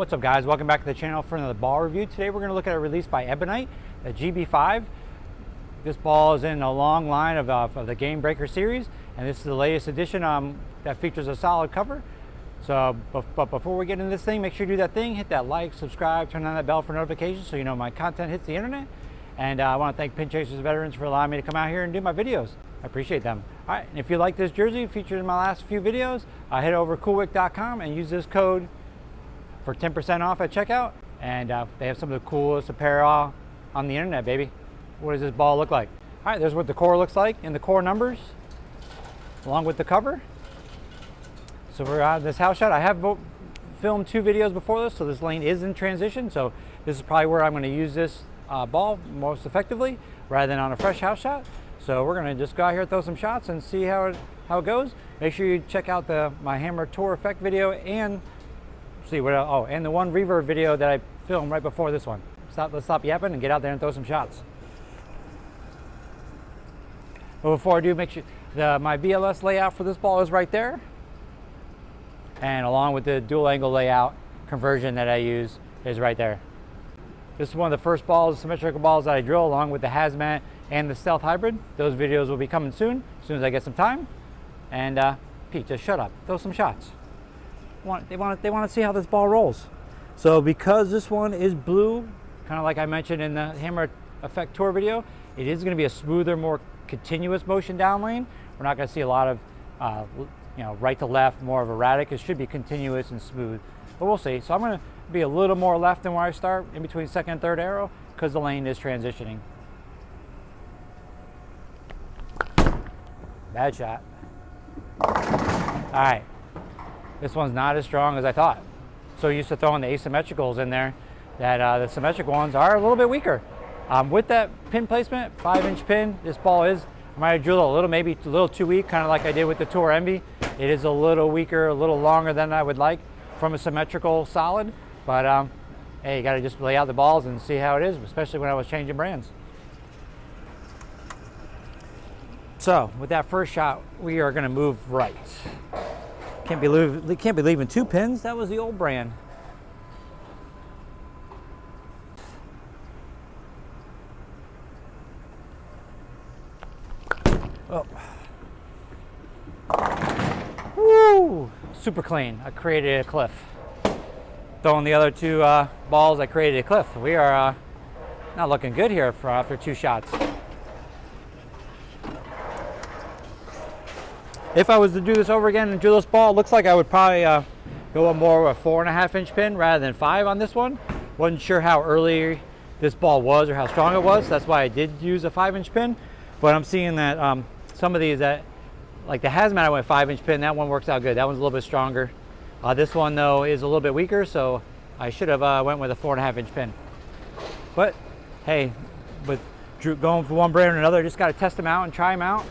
What's up guys, welcome back to the channel for another ball review. Today we're going to look at a release by Ebonite, a GB5. This ball is in a long line of the Game Breaker series, and this is the latest edition that features a solid cover. So, but before we get into this thing, make sure you do that thing, hit that like, subscribe, turn on that bell for notifications so you know my content hits the internet. And I want to thank Pinchasers Veterans for allowing me to come out here and do my videos. I appreciate them. All right, and if you like this jersey featured in my last few videos, head over to coolwick.com and use this code for 10% off at checkout. And they have some of the coolest apparel on the internet, baby. What does this ball look like? All right, there's what the core looks like in the core numbers, along with the cover. So we're on this house shot. I have filmed 2 videos before this, so this lane is in transition. So this is probably where I'm going to use this ball most effectively, rather than on a fresh house shot. So we're going to just go out here, throw some shots, and see how it goes. Make sure you check out my hammer tour effect video and see what and the one reverb video that I filmed right before this one. Let's stop yapping and get out there and throw some shots. But before I do, make sure my VLS layout for this ball is right there, and along with the dual angle layout conversion that I use is right there. This is one of the first balls, symmetrical balls that I drill, along with the Hazmat and the Stealth Hybrid. Those videos will be coming soon as I get some time. And Pete, just shut up, throw some shots. They want to see how this ball rolls. So because this one is blue, kind of like I mentioned in the Hammer Effect Tour video, it is going to be a smoother, more continuous motion down lane. We're not going to see a lot of right to left, more of erratic. It should be continuous and smooth, but we'll see. So I'm going to be a little more left than where I start, in between second and third arrow, because the lane is transitioning. Bad shot. All right. This one's not as strong as I thought. So used to throwing the asymmetricals in there, that the symmetric ones are a little bit weaker. With that pin placement, 5-inch pin, this ball is, I might have drilled maybe a little too weak, kind of like I did with the Tour Envy. It is a little weaker, a little longer than I would like from a symmetrical solid. But hey, you gotta just lay out the balls and see how it is, especially when I was changing brands. So with that first shot, we are gonna move right. Can't be leaving 2 pins. That was the old brand. Oh. Woo! Super clean. I created a cliff. Throwing the other 2 balls, I created a cliff. We are not looking good here after 2 shots. If I was to do this over again and drill this ball, it looks like I would probably go more of a 4.5-inch pin rather than 5 on this one. Wasn't sure how early this ball was or how strong it was. That's why I did use a 5-inch pin. But I'm seeing that some of these, like the Hazmat, I went 5-inch pin. That one works out good. That one's a little bit stronger. This one though is a little bit weaker, so I should have went with a 4.5-inch pin. But hey, with going from one brand or another, just got to test them out and try them out.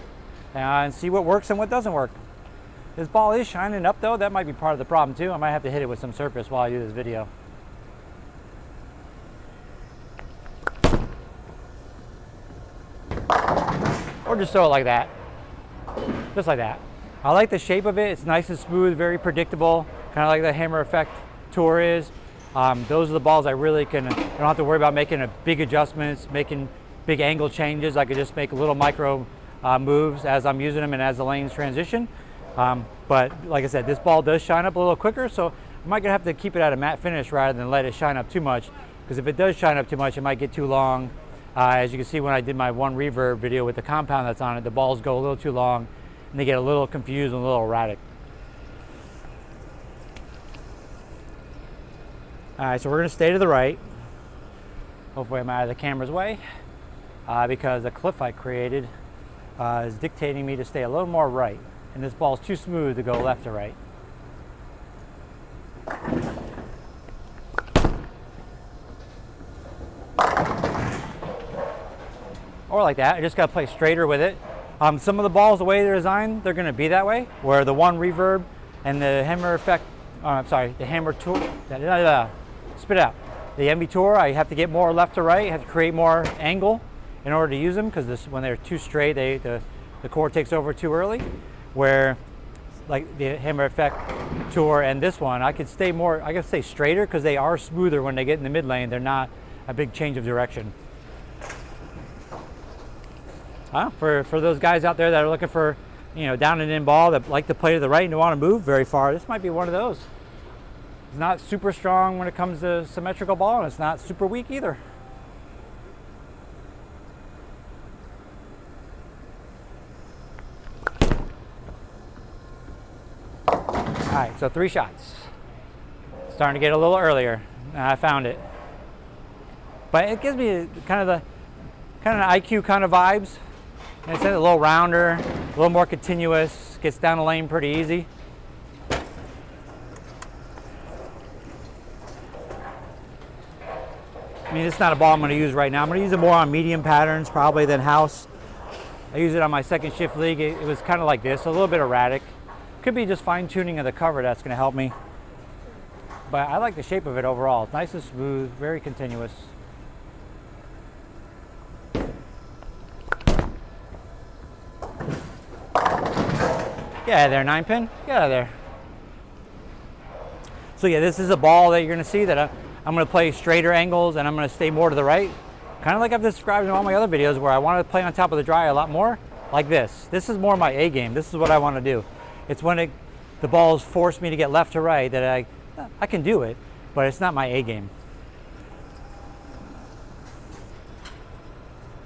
And see what works and what doesn't work. This ball is shining up though. That might be part of the problem too. I might have to hit it with some surface while I do this video. Or just throw it like that. Just like that. I like the shape of it. It's nice and smooth, very predictable. Kind of like the Hammer Effect Tour is. Those are the balls I really don't have to worry about making big adjustments, making big angle changes. I could just make little micro moves as I'm using them and as the lanes transition. But like I said, this ball does shine up a little quicker, so I might have to keep it at a matte finish rather than let it shine up too much, because if it does shine up too much, it might get too long. As you can see when I did my one reverb video with the compound that's on it, the balls go a little too long and they get a little confused and a little erratic. All right, so we're gonna stay to the right. Hopefully I'm out of the camera's way, because the cliff I created is dictating me to stay a little more right, and this ball is too smooth to go left to right. Or like that. I just got to play straighter with it. Some of the balls, the way they're designed, they're going to be that way, where the one reverb and the Hammer Effect, the Hammer Tour, spit out. The Envy Tour, I have to get more left to right, I have to create more angle in order to use them, because when they're too straight, the core takes over too early. Where like the Hammer Effect Tour and this one, I could stay straighter because they are smoother when they get in the mid lane. They're not a big change of direction. For those guys out there that are looking for, down and in ball that like to play to the right and don't want to move very far, this might be one of those. It's not super strong when it comes to symmetrical ball, and it's not super weak either. All right, so 3 shots. Starting to get a little earlier, and I found it. But it gives me kind of an IQ kind of vibes. And it's a little rounder, a little more continuous, gets down the lane pretty easy. I mean, it's not a ball I'm going to use right now. I'm going to use it more on medium patterns probably than house. I use it on my second shift league. It was kind of like this, a little bit erratic. Could be just fine tuning of the cover that's going to help me. But I like the shape of it overall. It's nice and smooth, very continuous. Get out of there, 9-pin. Get out of there. So yeah, this is a ball that you're going to see that I'm going to play straighter angles and I'm going to stay more to the right. Kind of like I've described in all my other videos where I want to play on top of the dry a lot more, like this. This is more my A game. This is what I want to do. It's when the balls force me to get left to right that I can do it, but it's not my A game.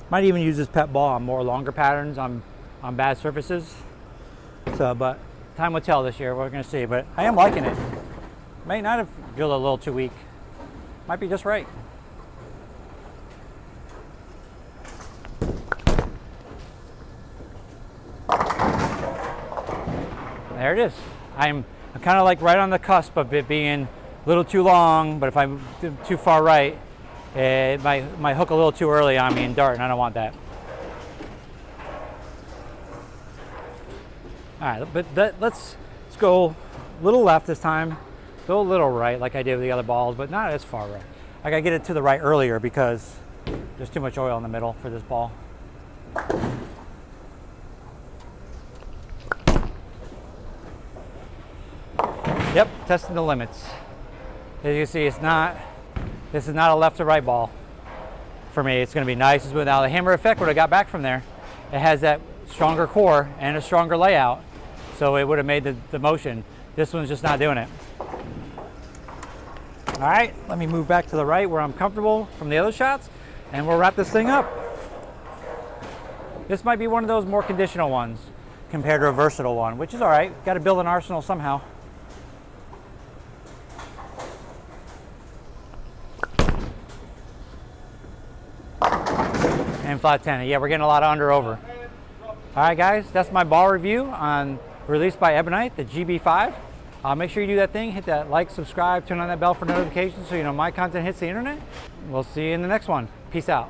Might even use this pet ball on more longer patterns on bad surfaces. So, but time will tell this year. We're going to see. But I am liking it. May not have drilled a little too weak. Might be just right. There it is. I'm kind of like right on the cusp of it being a little too long, but if I'm too far right, it might hook a little too early on me and dart, and I don't want that. All right, but let's go a little left this time, go a little right like I did with the other balls, but not as far right. I gotta get it to the right earlier because there's too much oil in the middle for this ball. Yep, testing the limits. As you can see, this is not a left to right ball. For me, it's gonna be nice and smooth. Now the Hammer Effect, what I got back from there, it has that stronger core and a stronger layout. So it would have made the motion. This one's just not doing it. All right, let me move back to the right where I'm comfortable from the other shots, and we'll wrap this thing up. This might be one of those more conditional ones compared to a versatile one, which is all right. Got to build an arsenal somehow. And flat 10. Yeah, we're getting a lot of under over. All right, guys, that's my ball review on released by Ebonite, the GB5. Make sure you do that thing, hit that like, subscribe, turn on that bell for notifications so you know my content hits the internet. We'll see you in the next one. Peace out.